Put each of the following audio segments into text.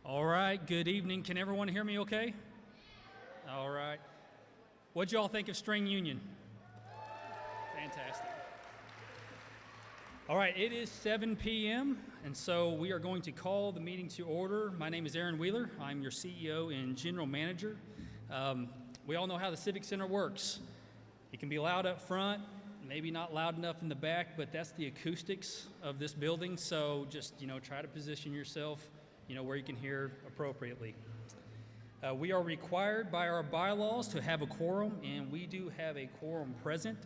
All right, good evening. Can everyone hear me okay? All right. What'd y'all think of String Union? Fantastic. All right, it is 7 p.m., and so we are going to call the meeting to order. My name is Aaron Wheeler. I'm your CEO and General Manager. We all know how the Civic Center works. It can be loud up front, maybe not loud enough in the back, but that's the acoustics of this building, so just, try to position yourself where you can hear appropriately. We are required by our bylaws to have a quorum, and we do have a quorum present.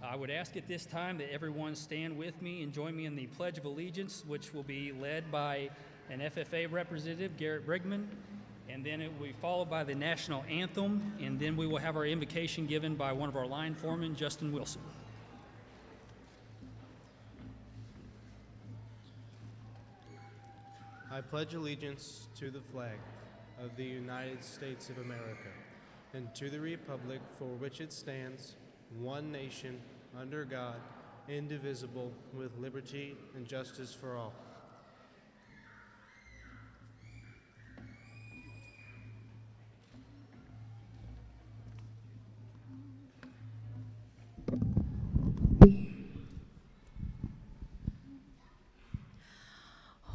I would ask at this time that everyone stand with me and join me in the Pledge of Allegiance, which will be led by an FFA representative, Garrett Brigman, and then it will be followed by the national anthem, and then we will have our invocation given by one of our line foremen, Justin Wilson. I pledge allegiance to the flag of the United States of America and to the republic for which it stands, one nation, under God, indivisible, with liberty and justice for all.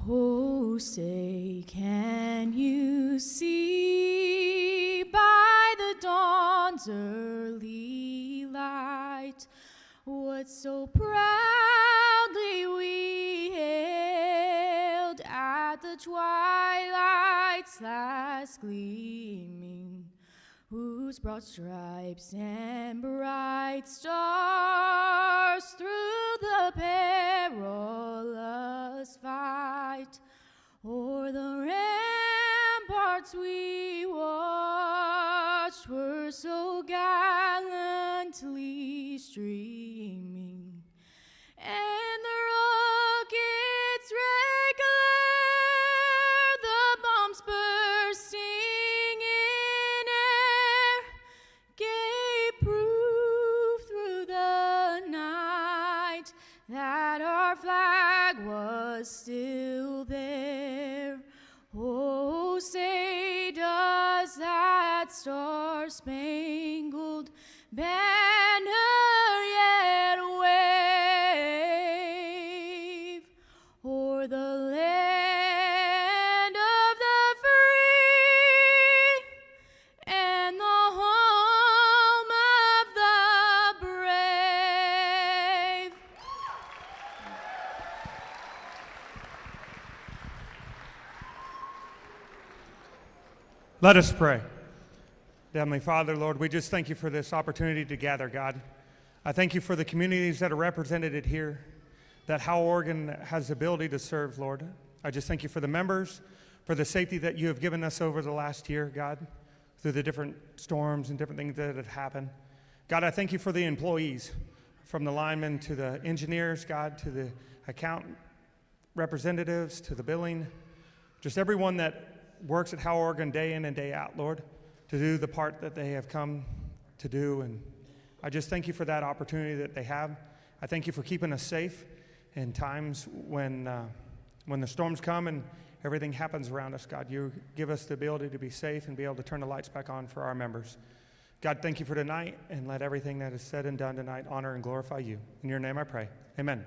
Oh, say, can you see by the dawn's early light what so proudly we hailed at the twilight's last gleaming, whose broad stripes and bright stars through the perilous fight o'er the ramparts we watched were so gallantly streaming, and the rockets' red glare, the bombs bursting in air, gave proof through the night that our flag was still there. Oh, say, does that star-spangled banner yet wave o'er the land of the free and the home of the brave? Let us pray. Heavenly Father, Lord, we just thank you for this opportunity to gather, God. I thank you for the communities that are represented here, that Howell-Oregon has the ability to serve, Lord. I just thank you for the members, for the safety that you have given us over the last year, God, through the different storms and different things that have happened. God, I thank you for the employees, from the linemen to the engineers, God, to the account representatives, to the billing, just everyone that works at Howell-Oregon day in and day out, Lord, to do the part that they have come to do. And I just thank you for that opportunity that they have. I thank you for keeping us safe in times when the storms come and everything happens around us, God. You give us the ability to be safe and be able to turn the lights back on for our members. God, thank you for tonight, and let everything that is said and done tonight honor and glorify you. In your name I pray. Amen.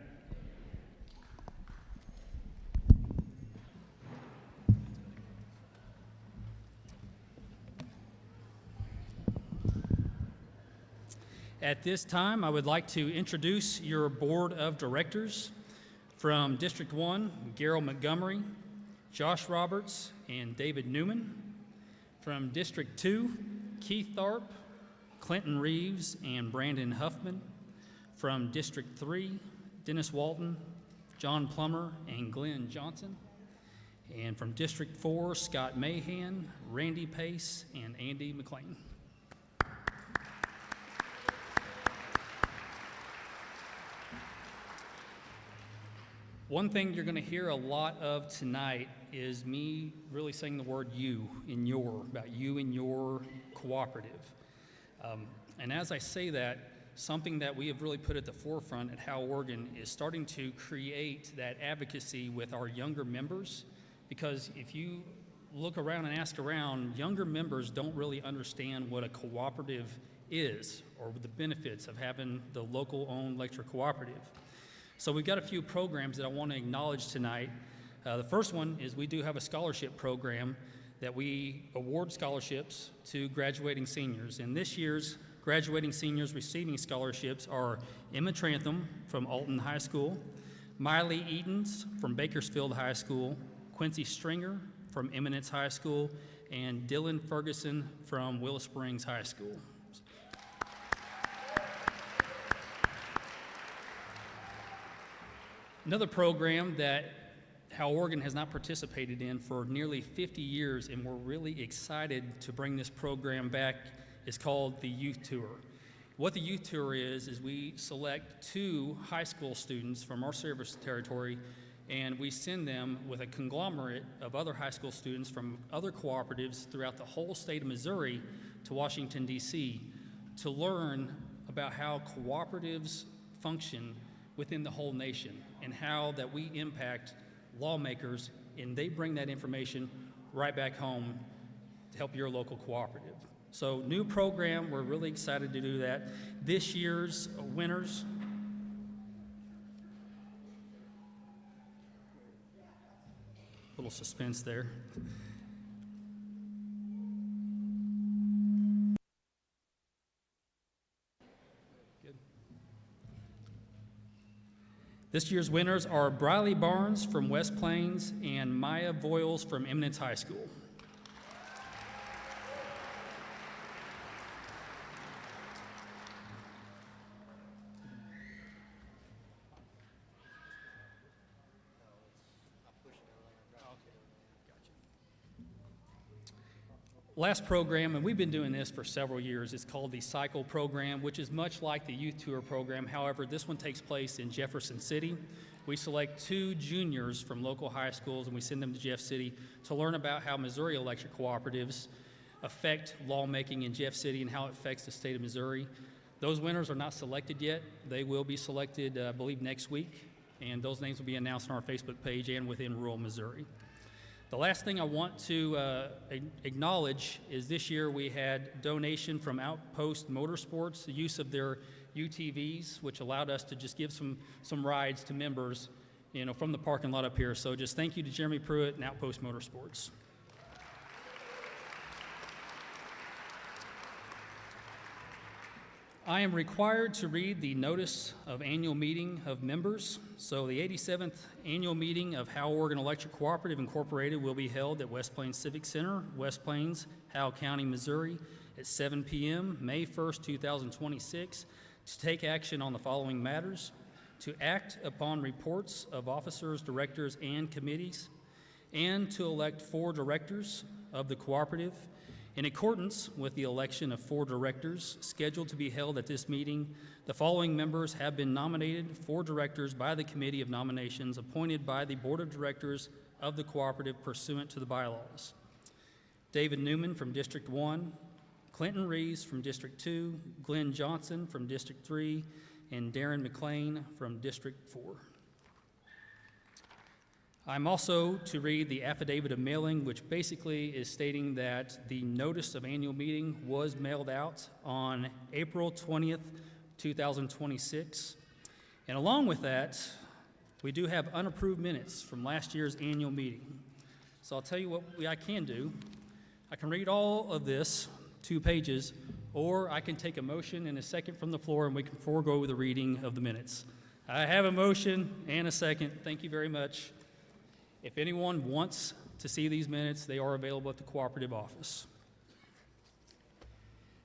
At this time, I would like to introduce your board of directors. From District 1, Gerald Montgomery, Josh Roberts, and David Newman. From District 2, Keith Tharp, Clinton Reeves, and Brandon Huffman. From District 3, Dennis Walton, John Plummer, and Glenn Johnson. And from District 4, Scott Mahan, Randy Pace, and Andy McLean. One thing you're going to hear a lot of tonight is me really saying the word you and your, about you and your cooperative. And as I say that, something that we have really put at the forefront at Howell-Oregon is starting to create that advocacy with our younger members, because if you look around and ask around, younger members don't really understand what a cooperative is or the benefits of having the local-owned electric cooperative. So we've got a few programs that I want to acknowledge tonight. The first one is we do have a scholarship program that we award scholarships to graduating seniors. And this year's graduating seniors receiving scholarships are Emma Trantham from Alton High School, Miley Eatons from Bakersfield High School, Quincy Stringer from Eminence High School, and Dylan Ferguson from Willow Springs High School. Another program that Howell-Oregon has not participated in for nearly 50 years, and we're really excited to bring this program back, is called the Youth Tour. What the Youth Tour is we select 2 high school students from our service territory, and we send them with a conglomerate of other high school students from other cooperatives throughout the whole state of Missouri to Washington, D.C. to learn about how cooperatives function within the whole nation and how that we impact lawmakers, and they bring that information right back home to help your local cooperative. So new program, we're really excited to do that. This year's winners, little suspense there. This year's winners are Briley Barnes from West Plains and Maya Voiles from Eminence High School. Last program, and we've been doing this for several years, it's called the Cycle program, which is much like the Youth Tour program. However, this one takes place in Jefferson City. We select 2 juniors from local high schools, and we send them to Jeff City to learn about how Missouri electric cooperatives affect lawmaking in Jeff City and how it affects the state of Missouri. Those winners are not selected yet. They will be selected, I believe, next week, and those names will be announced on our Facebook page and within rural Missouri. The last thing I want to acknowledge is this year we had donation from Outpost Motorsports, the use of their UTVs, which allowed us to just give some rides to members, from the parking lot up here. So just thank you to Jeremy Pruitt and Outpost Motorsports. I am required to read the notice of annual meeting of members. So the 87th annual meeting of Howell-Oregon Electric Cooperative Incorporated will be held at West Plains Civic Center, West Plains, Howell County, Missouri at 7 p.m., May 1st, 2026, to take action on the following matters: to act upon reports of officers, directors, and committees, and to elect 4 directors of the cooperative. In accordance with the election of 4 directors scheduled to be held at this meeting, the following members have been nominated for directors by the Committee of Nominations appointed by the Board of Directors of the cooperative pursuant to the bylaws: David Newman from District 1, Clinton Reeves from District 2, Glenn Johnson from District 3, and Darren McLean from District 4. I'm also to read the affidavit of mailing, which basically is stating that the notice of annual meeting was mailed out on April 20th, 2026. And along with that, we do have unapproved minutes from last year's annual meeting. So I'll tell you what I can do. I can read all of this, 2 pages, or I can take a motion and a second from the floor and we can forego the reading of the minutes. I have a motion and a second. Thank you very much. If anyone wants to see these minutes, they are available at the cooperative office.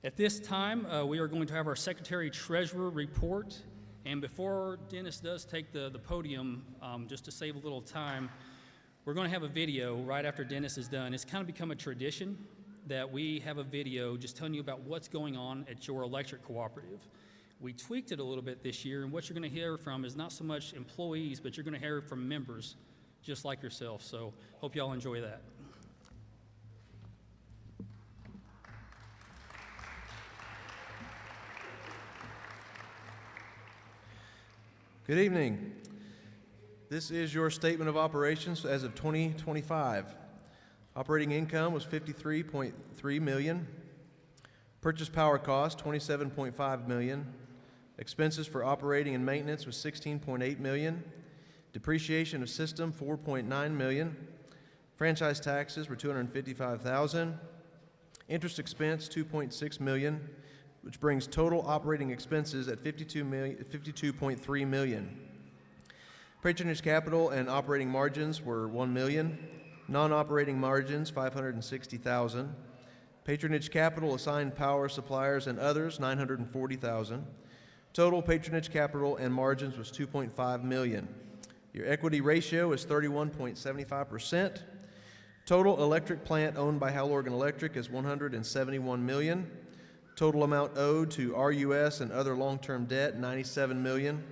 At this time, we are going to have our Secretary-Treasurer report. And before Dennis does take the podium, just to save a little time, we're going to have a video right after Dennis is done. It's kind of become a tradition that we have a video just telling you about what's going on at your electric cooperative. We tweaked it a little bit this year, and what you're going to hear from is not so much employees, but you're going to hear from members just like yourself. So hope y'all enjoy that. Good evening. This is your statement of operations as of 2025. Operating income was $53.3 million. Purchase power cost, $27.5 million. Expenses for operating and maintenance was $16.8 million. Depreciation of system, $4.9 million. Franchise taxes were $255,000. Interest expense, $2.6 million, which brings total operating expenses at $52.3 million. Patronage capital and operating margins were $1 million. Non-operating margins, $560,000. Patronage capital assigned power suppliers and others, $940,000. Total patronage capital and margins was $2.5 million. Your equity ratio is 31.75%. Total electric plant owned by Howell-Oregon Electric is $171 million. Total amount owed to RUS and other long-term debt, $97 million.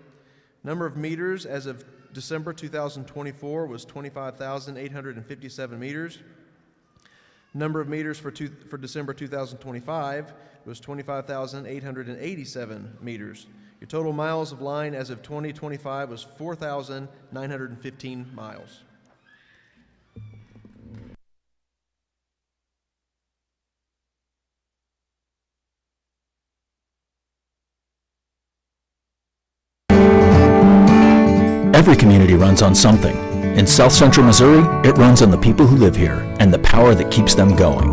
Number of meters as of December 2024 was 25,857 meters. Number of meters for December 2025 was 25,887 meters. Your total miles of line as of 2025 was 4,915 miles. Every community runs on something. In South Central Missouri, it runs on the people who live here and the power that keeps them going.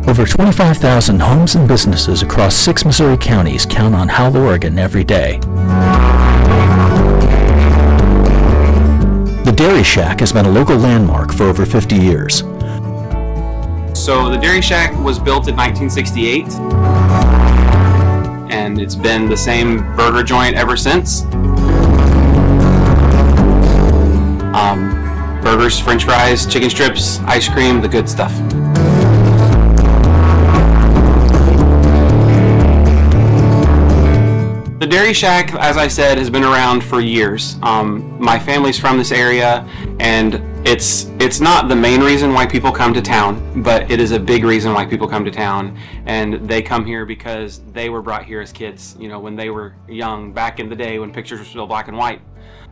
Over 25,000 homes and businesses across 6 Missouri counties count on Howell-Oregon every day. The Dairy Shack has been a local landmark for over 50 years. So the Dairy Shack was built in 1968, and it's been the same burger joint ever since. Burgers, french fries, chicken strips, ice cream, the good stuff. The Dairy Shack, as I said, has been around for years. My family's from this area, and it's not the main reason why people come to town, but it is a big reason why people come to town. And they come here because they were brought here as kids, you know, when they were young, back in the day when pictures were still black and white.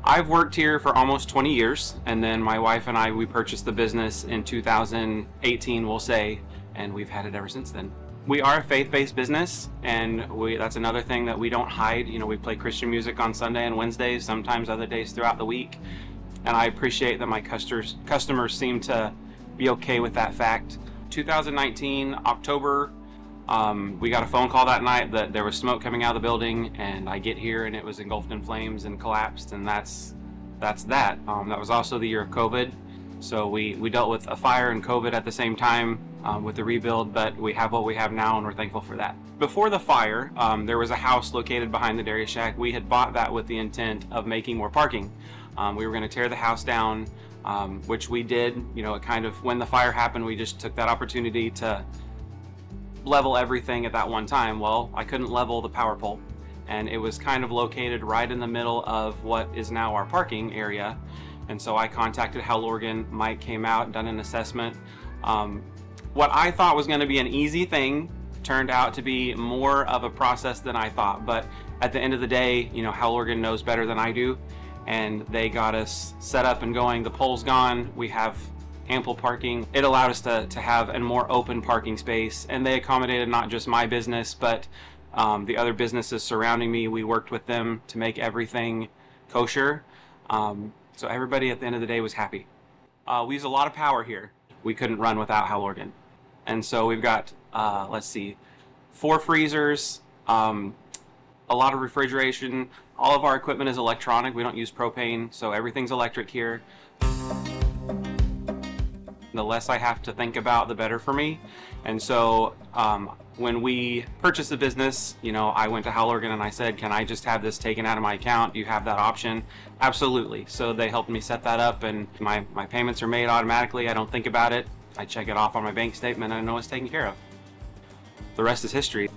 I've worked here for almost 20 years, and then my wife and I, we purchased the business in 2018, we'll say, and we've had it ever since then. We are a faith-based business, and that's another thing that we don't hide. You know, we play Christian music on Sunday and Wednesdays, sometimes other days throughout the week, and I appreciate that my customers seem to be okay with that fact. 2019, October, we got a phone call that night that there was smoke coming out of the building, and I get here and it was engulfed in flames and collapsed, and that's that. That was also the year of COVID, so we dealt with a fire and COVID at the same time with the rebuild, but we have what we have now, and we're thankful for that. Before the fire, there was a house located behind the Dairy Shack. We had bought that with the intent of making more parking. We were going to tear the house down, which we did. You know, it kind of, when the fire happened, we just took that opportunity to level everything at that one time. Well, I couldn't level the power pole, and it was kind of located right in the middle of what is now our parking area. And so I contacted Howell-Oregon. Mike came out and done an assessment. What I thought was going to be an easy thing turned out to be more of a process than I thought. But at the end of the day, you know, Howell-Oregon knows better than I do, and they got us set up and going. The pole's gone. We have ample parking. It allowed us to have a more open parking space, and they accommodated not just my business, but the other businesses surrounding me. We worked with them to make everything kosher. So everybody at the end of the day was happy. We use a lot of power here. We couldn't run without Howell-Oregon. And so we've got, 4 freezers, a lot of refrigeration. All of our equipment is electronic. We don't use propane, so everything's electric here. The less I have to think about, the better for me. And so when we purchased the business, you know, I went to Howell-Oregon and I said, can I just have this taken out of my account? Do you have that option? Absolutely. So they helped me set that up, and my payments are made automatically. I don't think about it. I check it off on my bank statement, and I know it's taken care of. The rest is history.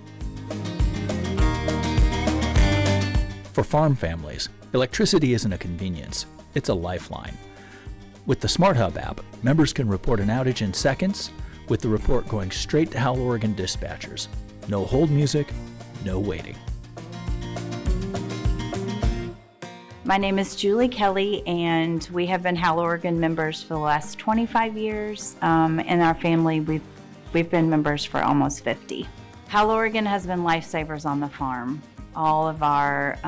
For farm families, electricity isn't a convenience, it's a lifeline. With the Smart Hub app, members can report an outage in seconds, with the report going straight to Howell-Oregon dispatchers. No hold music, no waiting. My name is Julie Kelly, and we have been Howell-Oregon members for the last 25 years. In our family, we've been members for almost 50. Howell-Oregon has been lifesavers on the farm. All of our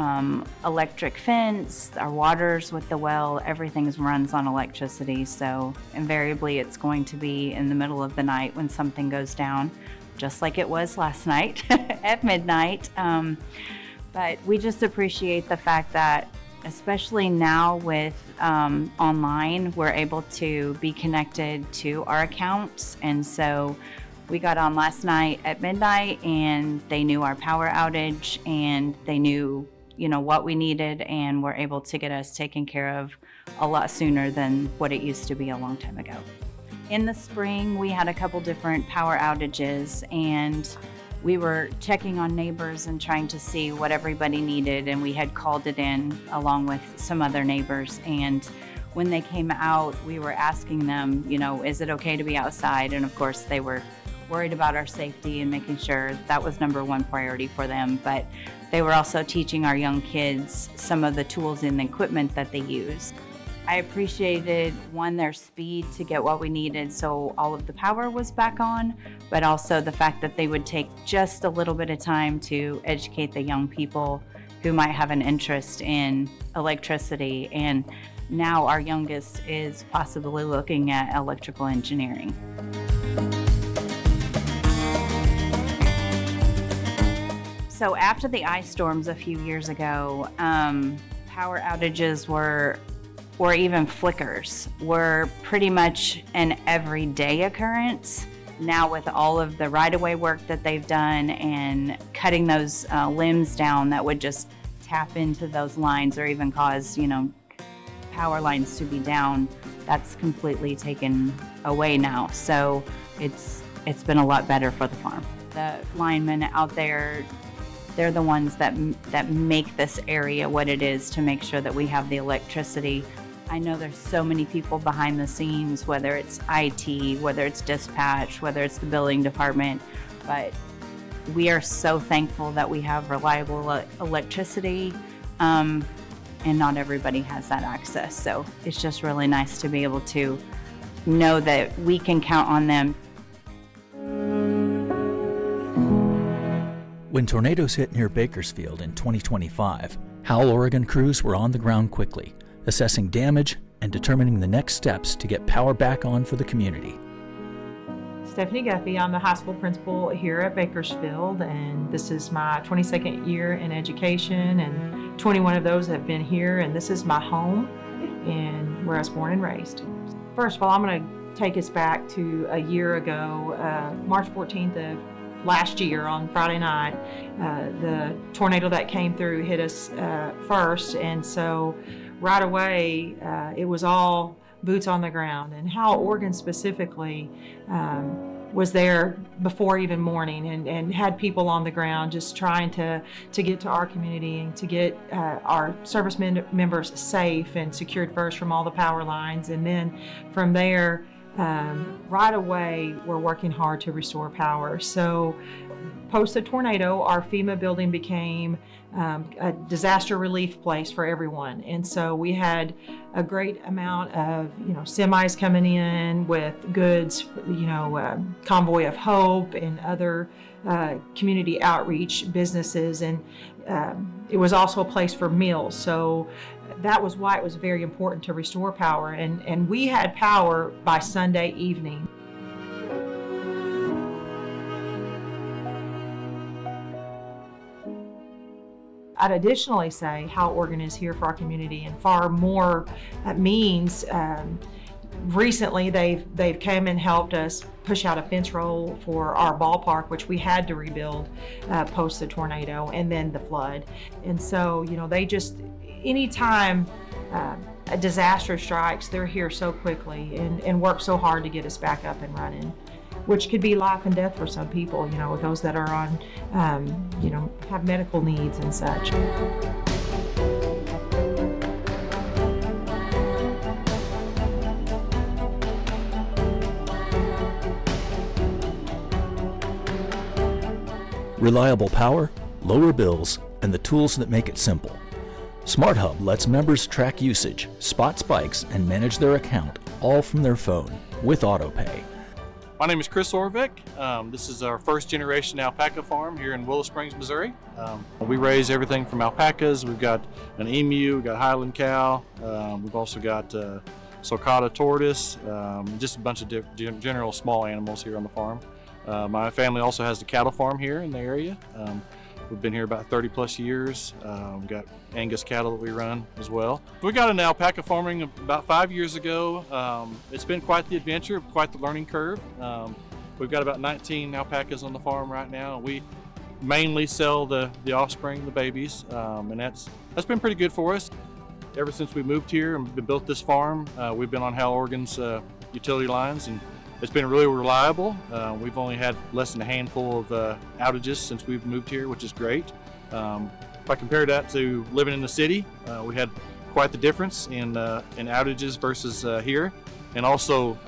electric fence, our waters with the well, everything runs on electricity. So invariably it's going to be in the middle of the night when something goes down, just like it was last night at midnight. But we just appreciate the fact that, especially now with online, we're able to be connected to our accounts. And so we got on last night at midnight, and they knew our power outage, and they knew, what we needed, and were able to get us taken care of a lot sooner than what it used to be a long time ago. In the spring, we had a couple different power outages, and we were checking on neighbors and trying to see what everybody needed, and we had called it in along with some other neighbors. And when they came out, we were asking them, is it okay to be outside? And of course, they were worried about our safety and making sure that was number one priority for them. But they were also teaching our young kids some of the tools and equipment that they use. I appreciated, one, their speed to get what we needed so all of the power was back on, but also the fact that they would take just a little bit of time to educate the young people who might have an interest in electricity. And now our youngest is possibly looking at electrical engineering. So after the ice storms a few years ago, power outages or even flickers were pretty much an everyday occurrence. Now with all of the right-of-way work that they've done and cutting those limbs down that would just tap into those lines or even cause, power lines to be down, that's completely taken away now. So it's been a lot better for the farm. The linemen out there, they're the ones that make this area what it is to make sure that we have the electricity. I know there's so many people behind the scenes, whether it's IT, whether it's dispatch, whether it's the building department, but we are so thankful that we have reliable electricity, and not everybody has that access. So it's just really nice to be able to know that we can count on them. When tornadoes hit near Bakersfield in 2025, Howell-Oregon crews were on the ground quickly, assessing damage and determining the next steps to get power back on for the community. Stephanie Guffey, I'm the high school principal here at Bakersfield, and this is my 22nd year in education, and 21 of those have been here, and this is my home and where I was born and raised. First of all, I'm going to take us back to a year ago, March 14th of last year on Friday night. The tornado that came through hit us first, and so right away it was all boots on the ground. And Howell-Oregon specifically was there before even morning and had people on the ground just trying to get to our community and to get our service members safe and secured first from all the power lines. And then from there, right away, we're working hard to restore power. So post the tornado, our FEMA building became a disaster relief place for everyone. And so we had a great amount of, semis coming in with goods, Convoy of Hope and other community outreach businesses. And it was also a place for meals. So that was why it was very important to restore power. And we had power by Sunday evening. I'd additionally say Howell-Oregon is here for our community in far more means. Recently, they've come and helped us push out a fence roll for our ballpark, which we had to rebuild post the tornado and then the flood. And so, they just, anytime a disaster strikes, they're here so quickly and work so hard to get us back up and running, which could be life and death for some people, those that are on, have medical needs and such. Reliable power, lower bills, and the tools that make it simple. Smart Hub lets members track usage, spot spikes, and manage their account all from their phone with AutoPay. My name is Chris Orvik. This is our first generation alpaca farm here in Willow Springs, Missouri. We raise everything from alpacas. We've got an emu, we've got Highland cow, we've also got sulcata tortoise, just a bunch of general small animals here on the farm. My family also has the cattle farm here in the area. We've been here about 30 plus years. We've got Angus cattle that we run as well. We got into alpaca farming about 5 years ago. It's been quite the adventure, quite the learning curve. We've got about 19 alpacas on the farm right now. We mainly sell the offspring, the babies, and that's been pretty good for us. Ever since we moved here and built this farm, we've been on Howell-Oregon's utility lines, and it's been really reliable. We've only had less than a handful of outages since we've moved here, which is great. If I compare that to living in the city, we had quite the difference in outages versus here, and also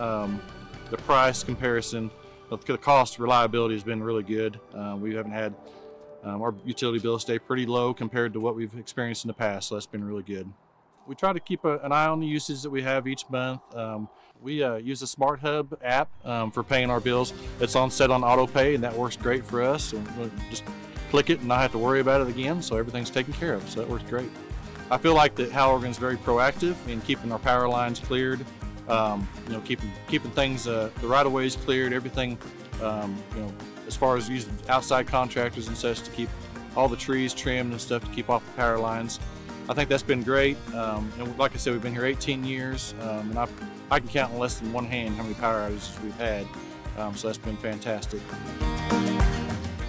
the price comparison. The cost reliability has been really good. We haven't had our utility bills stay pretty low compared to what we've experienced in the past, so that's been really good. We try to keep an eye on the usage that we have each month. We use the Smart Hub app for paying our bills. It's set on auto pay, and that works great for us. And we'll just click it and not have to worry about it again, so everything's taken care of, so that works great. I feel like that Howell-Oregon is very proactive in keeping our power lines cleared, keeping things, the right-of-ways cleared, everything, as far as using outside contractors and such to keep all the trees trimmed and stuff to keep off the power lines. I think that's been great, and like I said, we've been here 18 years, and I can count in less than one hand how many power outages we've had, so that's been fantastic.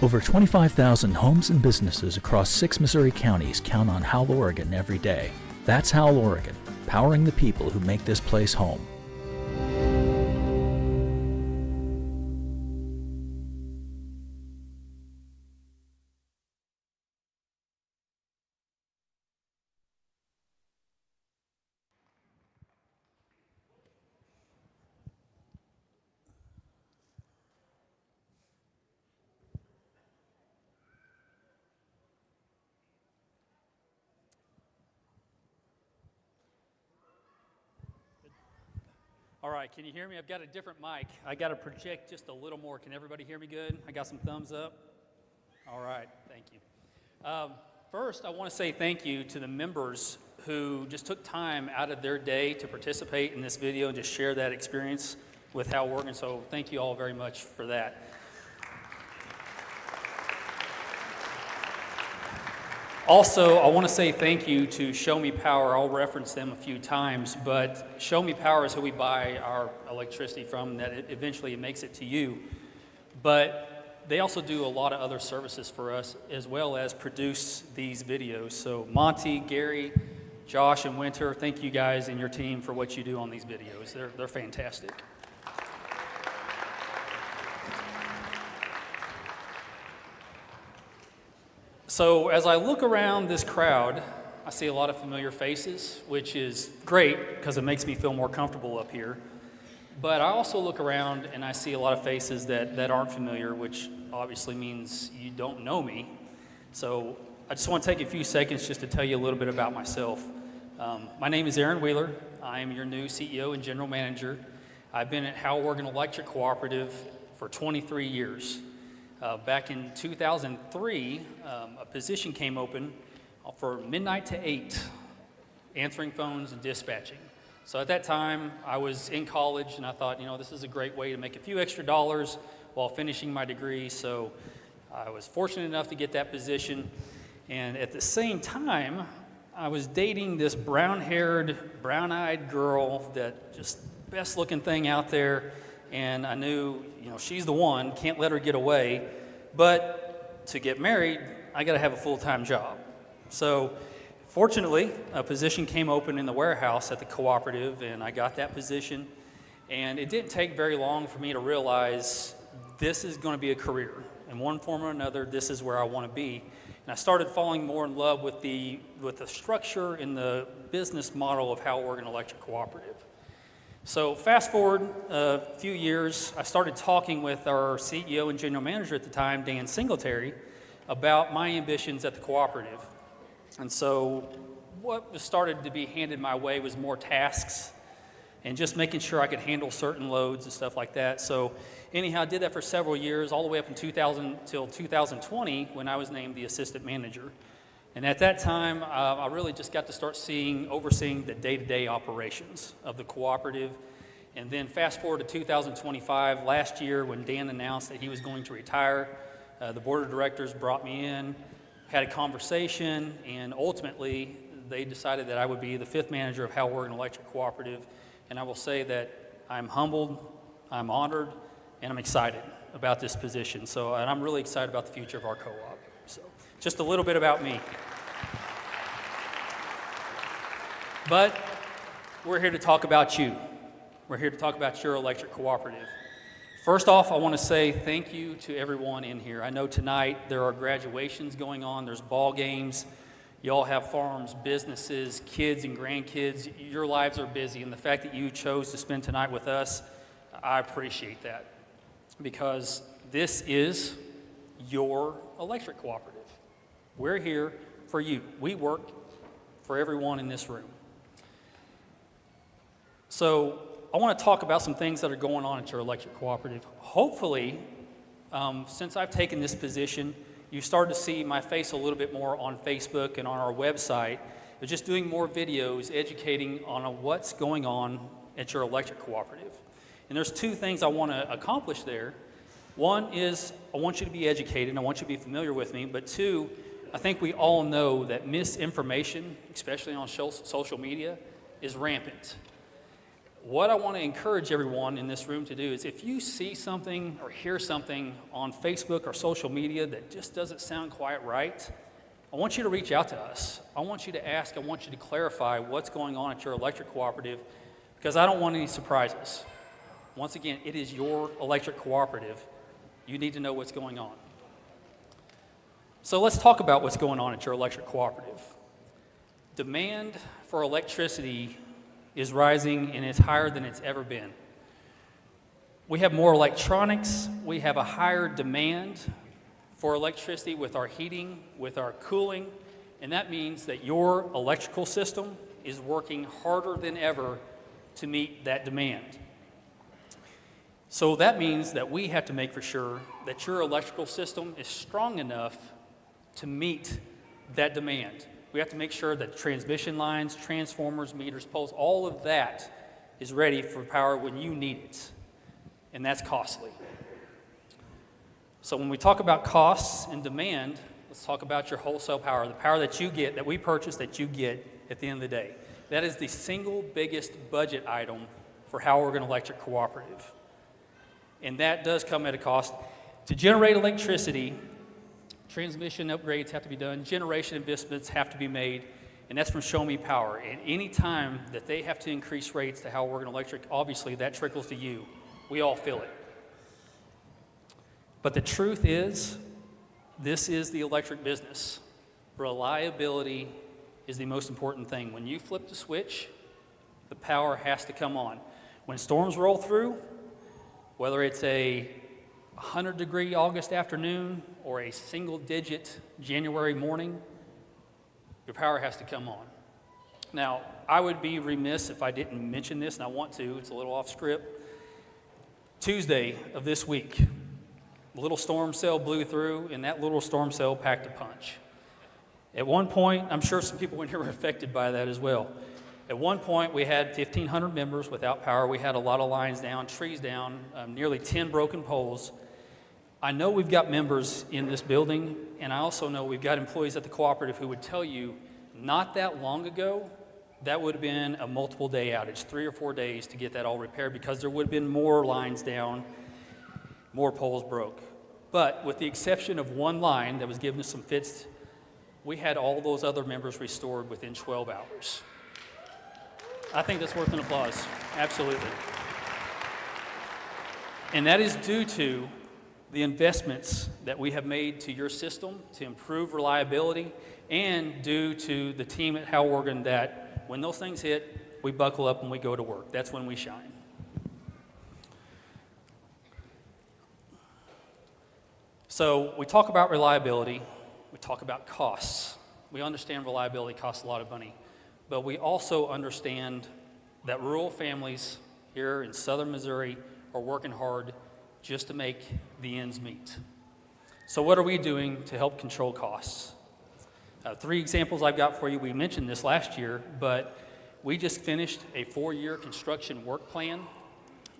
Over 25,000 homes and businesses across 6 Missouri counties count on Howell-Oregon every day. That's Howell-Oregon, powering the people who make this place home. All right, can you hear me? I've got a different mic. I got to project just a little more. Can everybody hear me good? I got some thumbs up. All right, thank you. First, I want to say thank you to the members who just took time out of their day to participate in this video and just share that experience with Howell-Oregon. So thank you all very much for that. Also, I want to say thank you to Show Me Power. I'll reference them a few times, but Show Me Power is who we buy our electricity from, that eventually it makes it to you. But they also do a lot of other services for us, as well as produce these videos. So Monty, Gary, Josh, and Winter, thank you guys and your team for what you do on these videos. They're fantastic. So as I look around this crowd, I see a lot of familiar faces, which is great because it makes me feel more comfortable up here. But I also look around and I see a lot of faces that aren't familiar, which obviously means you don't know me. So I just want to take a few seconds just to tell you a little bit about myself. My name is Aaron Wheeler. I am your new CEO and General Manager. I've been at Howell-Oregon Electric Cooperative for 23 years. Back in 2003, a position came open for midnight to 8, answering phones and dispatching. So at that time, I was in college, and I thought, this is a great way to make a few extra dollars while finishing my degree. So I was fortunate enough to get that position. And at the same time, I was dating this brown-haired, brown-eyed girl that just best-looking thing out there. And I knew, she's the one, can't let her get away. But to get married, I got to have a full-time job. So fortunately, a position came open in the warehouse at the Cooperative, and I got that position. And it didn't take very long for me to realize this is going to be a career. In one form or another, this is where I want to be. And I started falling more in love with the structure and the business model of Howell-Oregon Electric Cooperative. So fast forward a few years, I started talking with our CEO and general manager at the time, Dan Singletary, about my ambitions at the cooperative. And so what was started to be handed my way was more tasks and just making sure I could handle certain loads and stuff like that. So anyhow, I did that for several years, all the way up in 2000 till 2020 when I was named the assistant manager. And at that time, I really just got to start overseeing the day-to-day operations of the cooperative. And then fast forward to 2025, last year when Dan announced that he was going to retire, the board of directors brought me in, had a conversation, and ultimately they decided that I would be the 5th manager of Howell-Oregon Electric Cooperative. And I will say that I'm humbled, I'm honored, and I'm excited about this position. And I'm really excited about the future of our co-op. So just a little bit about me. But we're here to talk about you. We're here to talk about your electric cooperative. First off, I want to say thank you to everyone in here. I know tonight there are graduations going on, there's ball games. You all have farms, businesses, kids and grandkids. Your lives are busy, and the fact that you chose to spend tonight with us, I appreciate that, because this is your electric cooperative. We're here for you. We work for everyone in this room. So I want to talk about some things that are going on at your electric cooperative. Hopefully, since I've taken this position, you started to see my face a little bit more on Facebook and on our website, but just doing more videos educating on what's going on at your electric cooperative. And there's 2 things I want to accomplish there. One is I want you to be educated, and I want you to be familiar with me, but 2, I think we all know that misinformation, especially on social media, is rampant. What I want to encourage everyone in this room to do is if you see something or hear something on Facebook or social media that just doesn't sound quite right, I want you to reach out to us. I want you to ask, I want you to clarify what's going on at your electric cooperative, because I don't want any surprises. Once again, it is your electric cooperative. You need to know what's going on. So let's talk about what's going on at your electric cooperative. Demand for electricity is rising, and it's higher than it's ever been. We have more electronics, we have a higher demand for electricity with our heating, with our cooling, and that means that your electrical system is working harder than ever to meet that demand. So that means that we have to make for sure that your electrical system is strong enough to meet that demand. We have to make sure that transmission lines, transformers, meters, poles, all of that is ready for power when you need it. And that's costly. So when we talk about costs and demand, let's talk about your wholesale power, the power that you get, that we purchase, that you get at the end of the day. That is the single biggest budget item for Howell-Oregon Electric Cooperative. And that does come at a cost. To generate electricity, transmission upgrades have to be done, generation investments have to be made, and that's from Show Me Power. And any time that they have to increase rates to Howell-Oregon Electric, obviously that trickles to you. We all feel it. But the truth is, this is the electric business. Reliability is the most important thing. When you flip the switch, the power has to come on. When storms roll through, whether it's a 100-degree August afternoon or a single-digit January morning, your power has to come on. Now, I would be remiss if I didn't mention this, and I want to. It's a little off script. Tuesday of this week, a little storm cell blew through, and that little storm cell packed a punch. At one point, I'm sure some people in here were affected by that as well. At one point, we had 1,500 members without power. We had a lot of lines down, trees down, nearly 10 broken poles. I know we've got members in this building, and I also know we've got employees at the cooperative who would tell you not that long ago, that would have been a multiple day outage, 3 or 4 days to get that all repaired, because there would have been more lines down, more poles broke. But with the exception of one line that was giving us some fits, we had all those other members restored within 12 hours. I think that's worth an applause, absolutely. And that is due to the investments that we have made to your system to improve reliability, and due to the team at Howell-Oregon that when those things hit, we buckle up and we go to work. That's when we shine. So we talk about reliability, we talk about costs. We understand reliability costs a lot of money. but we also understand that rural families here in southern Missouri are working hard just to make the ends meet. So what are we doing to help control costs? 3 examples I've got for you. We mentioned this last year, but we just finished a 4-year construction work plan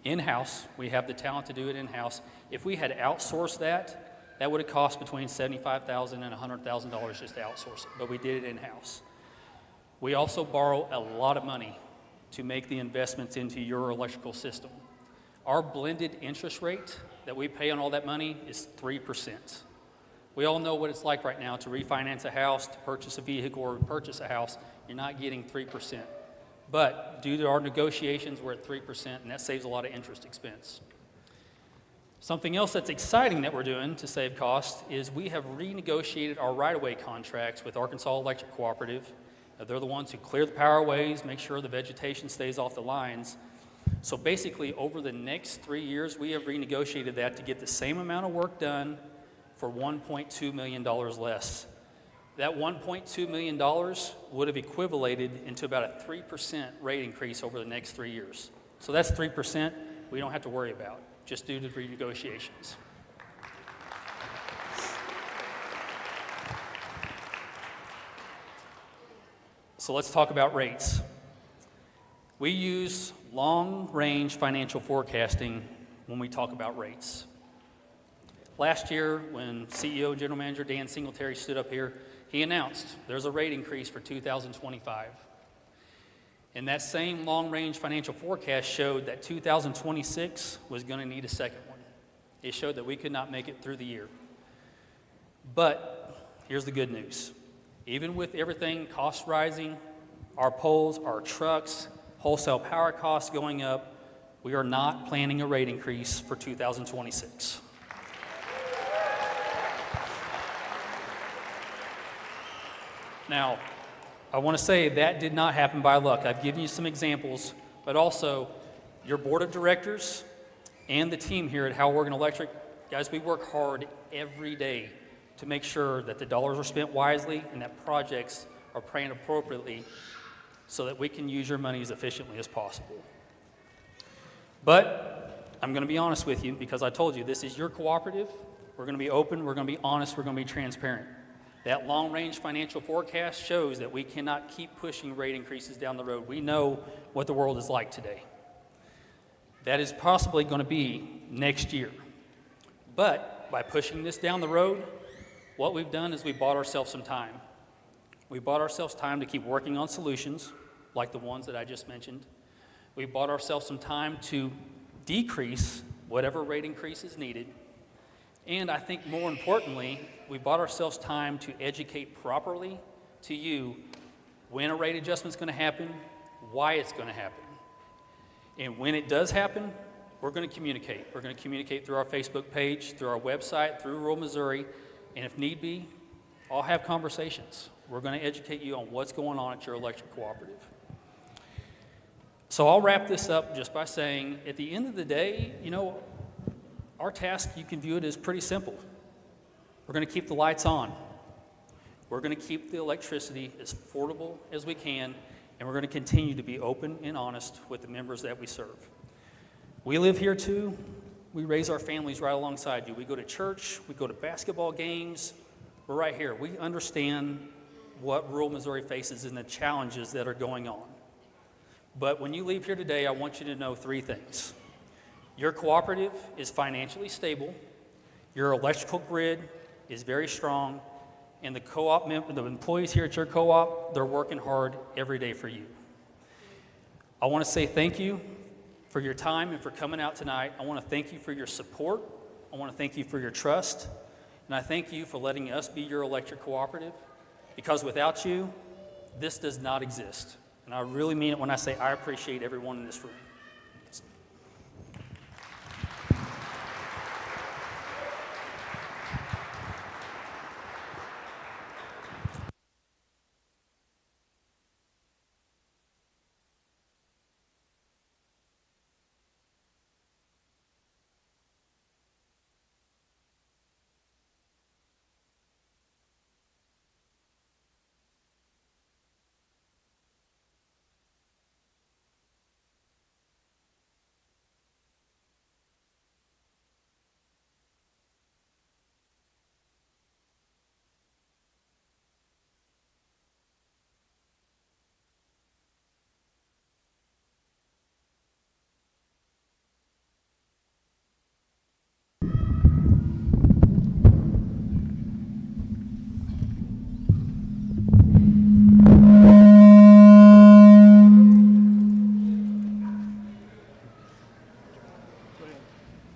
in-house. We have the talent to do it in-house. If we had outsourced that, that would have cost between $75,000 and $100,000 just to outsource it, but we did it in-house. We also borrow a lot of money to make the investments into your electrical system. Our blended interest rate that we pay on all that money is 3%. We all know what it's like right now to refinance a house, to purchase a vehicle, or purchase a house. You're not getting 3%. But due to our negotiations, we're at 3%, and that saves a lot of interest expense. Something else that's exciting that we're doing to save costs is we have renegotiated our right-of-way contracts with Arkansas Electric Cooperative. They're the ones who clear the powerways, make sure the vegetation stays off the lines. So basically, over the next 3 years, we have renegotiated that to get the same amount of work done for $1.2 million less. That $1.2 million would have equivalated into about a 3% rate increase over the next 3 years. So that's 3% we don't have to worry about, just due to renegotiations. So let's talk about rates. We use long-range financial forecasting when we talk about rates. Last year, when CEO and General Manager Dan Singletary stood up here, he announced there's a rate increase for 2025. And that same long-range financial forecast showed that 2026 was going to need a second one. It showed that we could not make it through the year. But here's the good news. Even with everything cost rising, our poles, our trucks, wholesale power costs going up, we are not planning a rate increase for 2026. Now, I want to say that did not happen by luck. I've given you some examples, but also your board of directors and the team here at Howell-Oregon Electric, guys, we work hard every day to make sure that the dollars are spent wisely and that projects are planned appropriately so that we can use your money as efficiently as possible. But I'm going to be honest with you because I told you this is your cooperative. We're going to be open, we're going to be honest, we're going to be transparent. That long-range financial forecast shows that we cannot keep pushing rate increases down the road. We know what the world is like today. That is possibly going to be next year. But by pushing this down the road, what we've done is we bought ourselves some time. We bought ourselves time to keep working on solutions like the ones that I just mentioned. We bought ourselves some time to decrease whatever rate increase is needed. And I think more importantly, we bought ourselves time to educate properly to you when a rate adjustment is going to happen, why it's going to happen. And when it does happen, we're going to communicate. We're going to communicate through our Facebook page, through our website, through rural Missouri, and if need be, I'll have conversations. We're going to educate you on what's going on at your electric cooperative. So I'll wrap this up just by saying, at the end of the day, our task, you can view it as pretty simple. We're going to keep the lights on. We're going to keep the electricity as affordable as we can, and we're going to continue to be open and honest with the members that we serve. We live here too. We raise our families right alongside you. We go to church, we go to basketball games. We're right here. We understand what rural Missouri faces and the challenges that are going on. But when you leave here today, I want you to know 3 things. Your cooperative is financially stable, your electrical grid is very strong, and the employees here at your co-op, they're working hard every day for you. I want to say thank you for your time and for coming out tonight. I want to thank you for your support. I want to thank you for your trust. And I thank you for letting us be your electric cooperative, because without you, this does not exist. And I really mean it when I say I appreciate everyone in this room.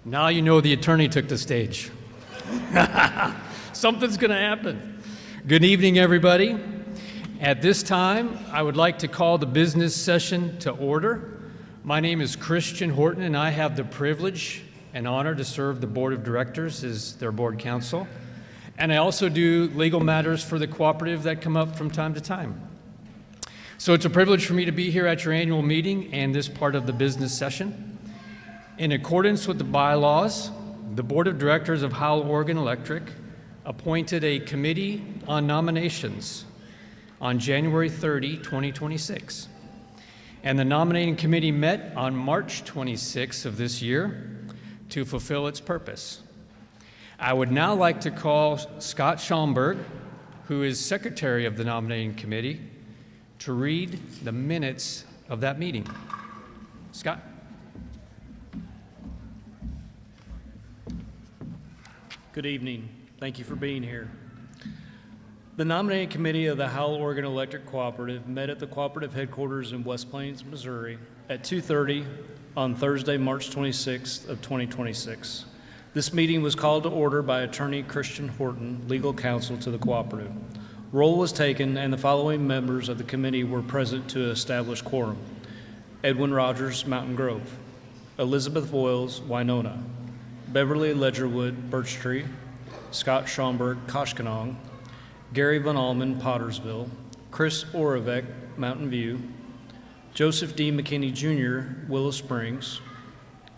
Now you know the attorney took the stage. Something's going to happen. Good evening, everybody. At this time, I would like to call the business session to order. My name is Christian Horton, and I have the privilege and honor to serve the Board of Directors as their board counsel. And I also do legal matters for the Cooperative that come up from time to time. So it's a privilege for me to be here at your annual meeting and this part of the business session. In accordance with the bylaws, the Board of Directors of Howell-Oregon Electric appointed a committee on nominations on January 30, 2026. And the nominating committee met on March 26 of this year to fulfill its purpose. I would now like to call Scott Schomburg, who is secretary of the nominating committee, to read the minutes of that meeting. Scott? Good evening. Thank you for being here. The nominating committee of the Howell-Oregon Electric Cooperative met at the Cooperative headquarters in West Plains, Missouri at 2:30 on Thursday, March 26th of 2026. This meeting was called to order by attorney Christian Horton, legal counsel to the Cooperative. Roll was taken and the following members of the committee were present to establish quorum: Edwin Rogers, Mountain Grove; Elizabeth Voiles, Winona; Beverly Ledgerwood, Birch Tree; Scott Schomburg, Koshkonong; Gary Von Allman, Pottersville; Chris Oravec, Mountain View; Joseph D. McKinney Jr., Willow Springs;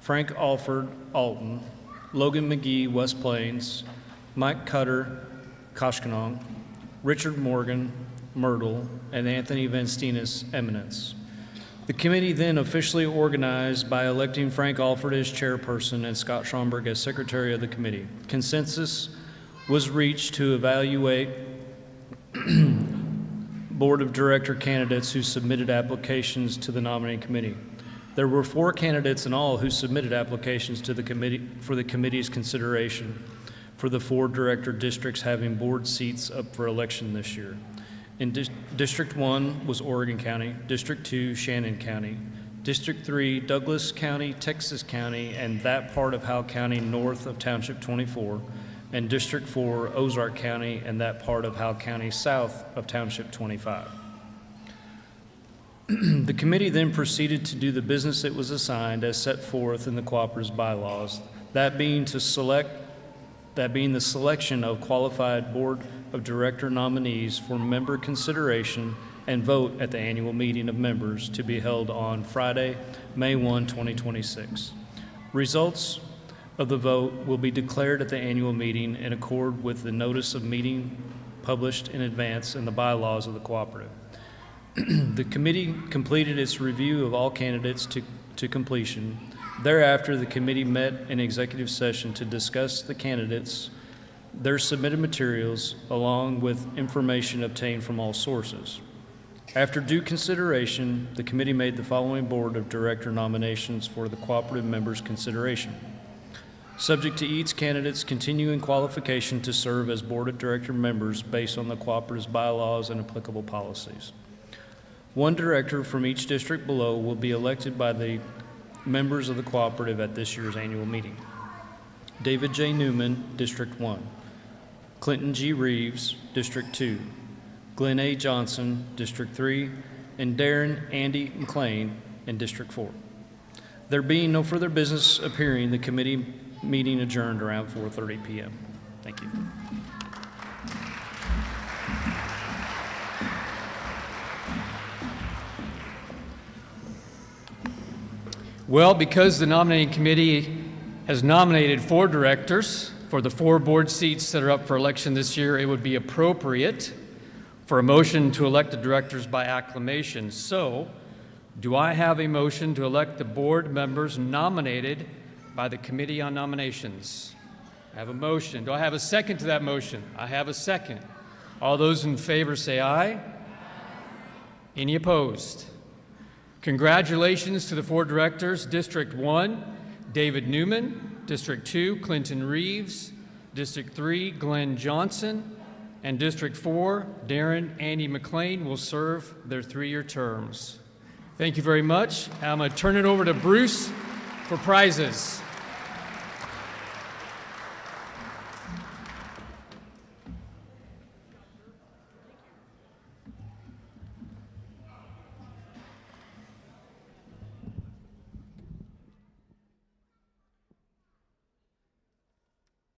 Frank Alford, Alton; Logan McGee, West Plains; Mike Cutter, Koshkonong; Richard Morgan, Myrtle; and Anthony Vanstinas, Eminence. The committee then officially organized by electing Frank Alford as chairperson and Scott Schomburg as secretary of the committee. Consensus was reached to evaluate board of director candidates who submitted applications to the nominating committee. There were 4 candidates in all who submitted applications to the committee for the committee's consideration for the 4 director districts having board seats up for election this year. In District 1 was Oregon County, District 2, Shannon County, District 3, Douglas County, Texas County, and that part of Howell County north of Township 24, and District 4, Ozark County, and that part of Howell County south of Township 25. The committee then proceeded to do the business it was assigned as set forth in the Cooperative's bylaws, that being the selection of qualified board of director nominees for member consideration and vote at the annual meeting of members to be held on Friday, May 1, 2026. Results of the vote will be declared at the annual meeting in accord with the notice of meeting published in advance in the bylaws of the Cooperative. The committee completed its review of all candidates to completion. Thereafter, the committee met in executive session to discuss the candidates, their submitted materials, along with information obtained from all sources. After due consideration, the committee made the following board of director nominations for the Cooperative members' consideration. Subject to each candidate's continuing qualification to serve as board of director members based on the Cooperative's bylaws and applicable policies. 1 director from each district below will be elected by the members of the Cooperative at this year's annual meeting. David J. Newman, District 1. Clinton G. Reeves, District 2. Glenn A. Johnson, District 3. And Darren Andy McLean in District 4. There being no further business appearing, the committee meeting adjourned around 4:30 p.m. Thank you. Well, because the nominating committee has nominated 4 directors for the 4 board seats that are up for election this year, it would be appropriate for a motion to elect the directors by acclamation. So, do I have a motion to elect the board members nominated by the Committee on Nominations? I have a motion. Do I have a second to that motion? I have a second. All those in favor say aye. Any opposed? Congratulations to the 4 directors. District 1, David Newman. District 2, Clinton Reeves. District 3, Glenn Johnson. And District 4, Darren Andy McLean will serve their 3-year terms. Thank you very much. I'm going to turn it over to Bruce for prizes.